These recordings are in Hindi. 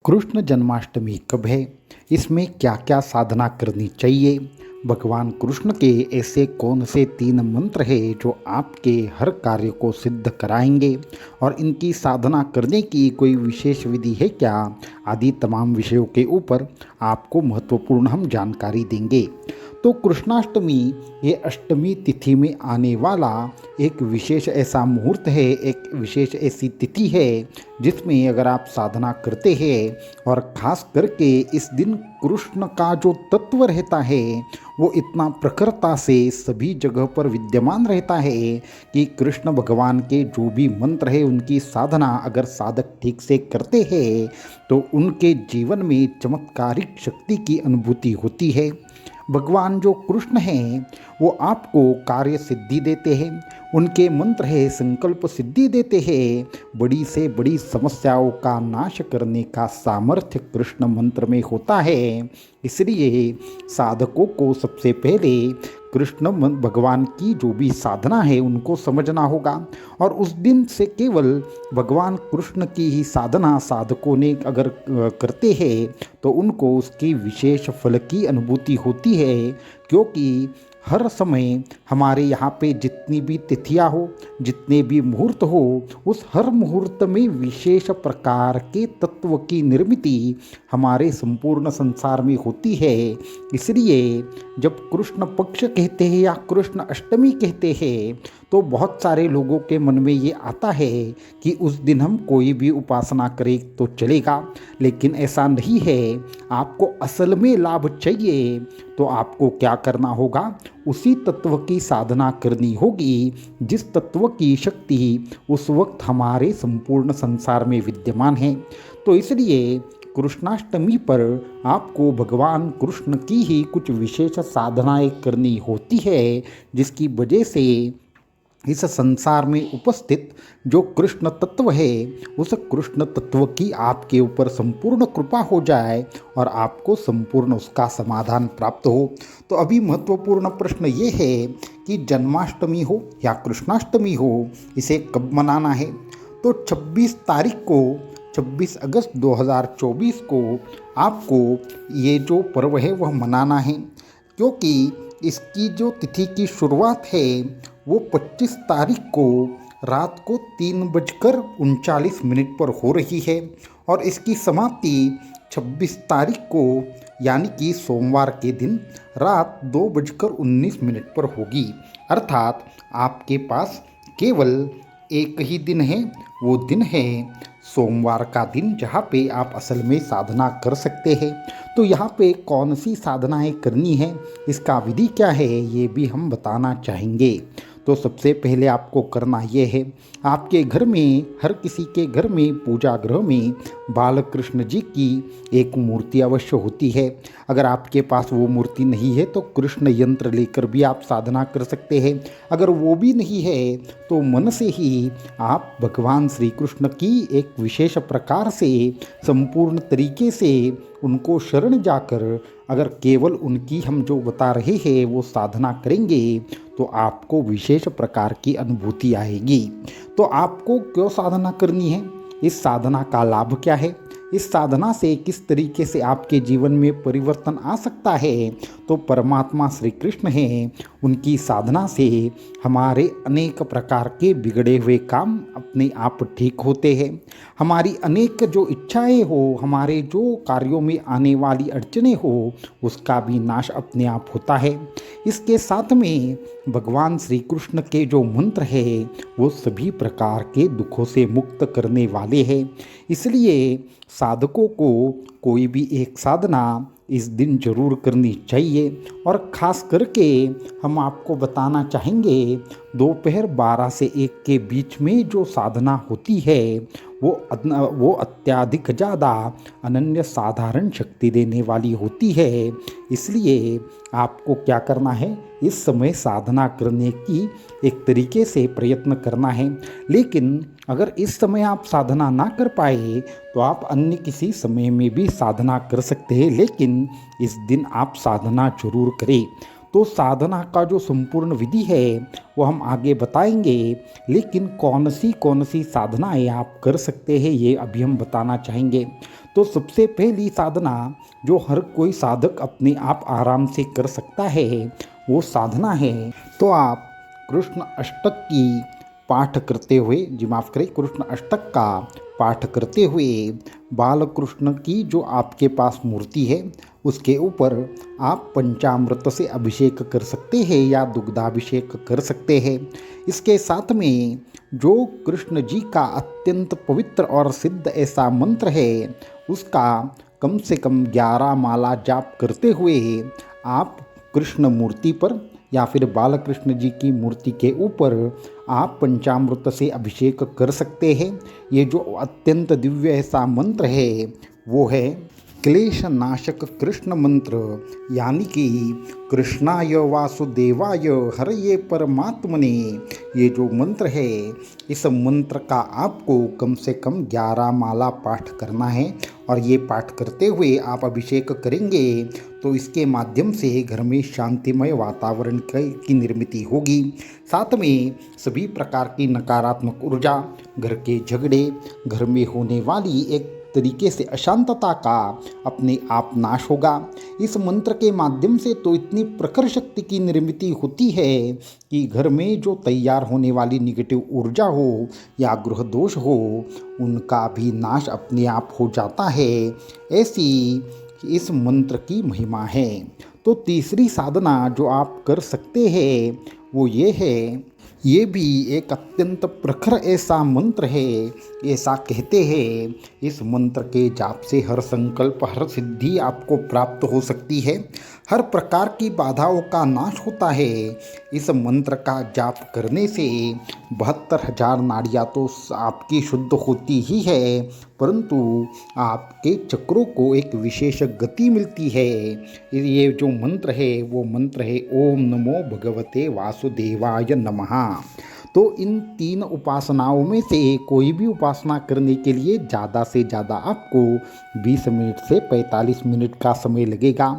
कृष्ण जन्माष्टमी कब है? इसमें क्या क्या साधना करनी चाहिए? भगवान कृष्ण के ऐसे कौन से 3 मंत्र हैं जो आपके हर कार्य को सिद्ध कराएंगे और इनकी साधना करने की कोई विशेष विधि है क्या? आदि तमाम विषयों के ऊपर आपको महत्वपूर्ण हम जानकारी देंगे। तो कृष्णाष्टमी ये अष्टमी तिथि में आने वाला एक विशेष ऐसा मुहूर्त है, एक विशेष ऐसी तिथि है जिसमें अगर आप साधना करते हैं और ख़ास करके इस दिन कृष्ण का जो तत्व रहता है वो इतना प्रखरता से सभी जगह पर विद्यमान रहता है कि कृष्ण भगवान के जो भी मंत्र है उनकी साधना अगर साधक ठीक से करते हैं तो उनके जीवन में चमत्कारिक शक्ति की अनुभूति होती है। भगवान जो कृष्ण हैं वो आपको कार्य सिद्धि देते हैं, उनके मंत्र है संकल्प सिद्धि देते हैं। बड़ी से बड़ी समस्याओं का नाश करने का सामर्थ्य कृष्ण मंत्र में होता है। इसलिए साधकों को सबसे पहले कृष्ण भगवान की जो भी साधना है उनको समझना होगा और उस दिन से केवल भगवान कृष्ण की ही साधना साधकों ने अगर करते हैं तो उनको उसकी विशेष फल की अनुभूति होती है, क्योंकि हर समय हमारे यहाँ पे जितनी भी तिथियाँ हो, जितने भी मुहूर्त हो, उस हर मुहूर्त में विशेष प्रकार के तत्व की निर्मिति हमारे संपूर्ण संसार में होती है। इसलिए जब कृष्ण पक्ष कहते हैं या कृष्ण अष्टमी कहते हैं तो बहुत सारे लोगों के मन में ये आता है कि उस दिन हम कोई भी उपासना करें तो चलेगा, लेकिन ऐसा नहीं है। आपको असल में लाभ चाहिए तो आपको क्या करना होगा? उसी तत्व की साधना करनी होगी जिस तत्व की शक्ति उस वक्त हमारे संपूर्ण संसार में विद्यमान है। तो इसलिए कृष्णाष्टमी पर आपको भगवान कृष्ण की ही कुछ विशेष साधनाएं करनी होती है, जिसकी वजह से इस संसार में उपस्थित जो कृष्ण तत्व है उस कृष्ण तत्व की आपके ऊपर संपूर्ण कृपा हो जाए और आपको संपूर्ण उसका समाधान प्राप्त हो। तो अभी महत्वपूर्ण प्रश्न ये है कि जन्माष्टमी हो या कृष्णाष्टमी हो, इसे कब मनाना है? तो 26 तारीख को 26 अगस्त 2024 को आपको ये जो पर्व है वह मनाना है, क्योंकि इसकी जो तिथि की शुरुआत है वो 25 तारीख को रात को 3:39 पर हो रही है और इसकी समाप्ति 26 तारीख को यानी कि सोमवार के दिन रात 2:19 पर होगी। अर्थात आपके पास केवल एक ही दिन है, वो दिन है सोमवार का दिन, जहाँ पे आप असल में साधना कर सकते हैं। तो यहाँ पे कौन सी साधनाएं करनी है, इसका विधि क्या है, ये भी हम बताना चाहेंगे। तो सबसे पहले आपको करना ये है, आपके घर में हर किसी के घर में पूजा गृह में बालकृष्ण जी की एक मूर्ति अवश्य होती है। अगर आपके पास वो मूर्ति नहीं है तो कृष्ण यंत्र लेकर भी आप साधना कर सकते हैं। अगर वो भी नहीं है तो मन से ही आप भगवान श्री कृष्ण की एक विशेष प्रकार से संपूर्ण तरीके से उनको शरण जाकर अगर केवल उनकी हम जो बता रहे हैं वो साधना करेंगे तो आपको विशेष प्रकार की अनुभूति आएगी। तो आपको क्यों साधना करनी है? इस साधना का लाभ क्या है? इस साधना से किस तरीके से आपके जीवन में परिवर्तन आ सकता है? तो परमात्मा श्री कृष्ण हैं, उनकी साधना से हमारे अनेक प्रकार के बिगड़े हुए काम अपने आप ठीक होते हैं। हमारी अनेक जो इच्छाएं हो, हमारे जो कार्यों में आने वाली अड़चनें हो, उसका भी नाश अपने आप होता है। इसके साथ में भगवान श्री कृष्ण के जो मंत्र है वो सभी प्रकार के दुखों से मुक्त करने वाले हैं। इसलिए साधकों को कोई भी एक साधना इस दिन जरूर करनी चाहिए और ख़ास करके हम आपको बताना चाहेंगे दोपहर 12 से 1 के बीच में जो साधना होती है वो अत्यधिक ज़्यादा अनन्य साधारण शक्ति देने वाली होती है। इसलिए आपको क्या करना है, इस समय साधना करने की एक तरीके से प्रयत्न करना है। लेकिन अगर इस समय आप साधना ना कर पाए तो आप अन्य किसी समय में भी साधना कर सकते हैं, लेकिन इस दिन आप साधना जरूर करें। तो साधना का जो संपूर्ण विधि है वो हम आगे बताएंगे, लेकिन कौन सी साधनाएं आप कर सकते हैं ये अभी हम बताना चाहेंगे। तो तो सबसे पहली साधना जो हर कोई साधक अपने आप आराम से कर सकता है वो साधना है, तो आप कृष्ण अष्टक की पाठ करते हुए, जी माफ़ करें, कृष्ण अष्टक का पाठ करते हुए बाल कृष्ण की जो आपके पास मूर्ति है उसके ऊपर आप पंचामृत से अभिषेक कर सकते हैं या दुग्धाभिषेक कर सकते हैं। इसके साथ में जो कृष्ण जी का अत्यंत पवित्र और सिद्ध ऐसा मंत्र है उसका कम से कम 11 माला जाप करते हुए आप कृष्ण मूर्ति पर या फिर बालकृष्ण जी की मूर्ति के ऊपर आप पंचामृत से अभिषेक कर सकते हैं। ये जो अत्यंत दिव्य ऐसा मंत्र है वो है क्लेश नाशक कृष्ण मंत्र, यानी कि कृष्णाय वासुदेवाय हरये परमात्मने। ये जो मंत्र है इस मंत्र का आपको कम से कम 11 माला पाठ करना है और ये पाठ करते हुए आप अभिषेक करेंगे तो इसके माध्यम से घर में शांतिमय वातावरण की निर्मित होगी। साथ में सभी प्रकार की नकारात्मक ऊर्जा, घर के झगड़े, घर में होने वाली एक तरीके से अशांतता का अपने आप नाश होगा। इस मंत्र के माध्यम से तो इतनी प्रखर शक्ति की निर्मित होती है कि घर में जो तैयार होने वाली निगेटिव ऊर्जा हो या ग्रह दोष हो उनका भी नाश अपने आप हो जाता है। ऐसी इस मंत्र की महिमा है। तो तीसरी साधना जो आप कर सकते हैं वो ये है, ये भी एक अत्यंत प्रखर ऐसा मंत्र है। ऐसा कहते हैं इस मंत्र के जाप से हर संकल्प, हर सिद्धि आपको प्राप्त हो सकती है, हर प्रकार की बाधाओं का नाश होता है। इस मंत्र का जाप करने से 72,000 नाड़ियाँ तो आपकी शुद्ध होती ही है, परंतु आपके चक्रों को एक विशेष गति मिलती है। ये जो मंत्र है वो मंत्र है ओम नमो भगवते वासुदेवाय नमः। तो इन 3 उपासनाओं में से कोई भी उपासना करने के लिए ज़्यादा से ज़्यादा आपको 20 मिनट से 45 मिनट का समय लगेगा।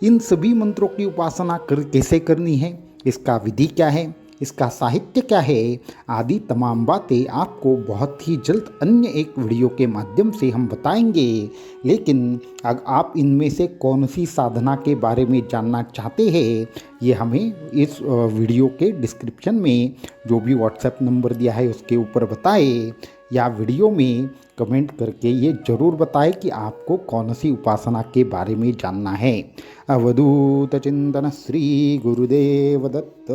इन सभी मंत्रों की उपासना कैसे करनी है, इसका विधि क्या है, इसका साहित्य क्या है, आदि तमाम बातें आपको बहुत ही जल्द अन्य एक वीडियो के माध्यम से हम बताएंगे। लेकिन अगर आप इनमें से कौन सी साधना के बारे में जानना चाहते हैं ये हमें इस वीडियो के डिस्क्रिप्शन में जो भी व्हाट्सएप नंबर दिया है उसके ऊपर बताएं या वीडियो में कमेंट करके ये ज़रूर बताएं कि आपको कौन सी उपासना के बारे में जानना है। अवधूत चिंतन श्री गुरुदेव दत्त।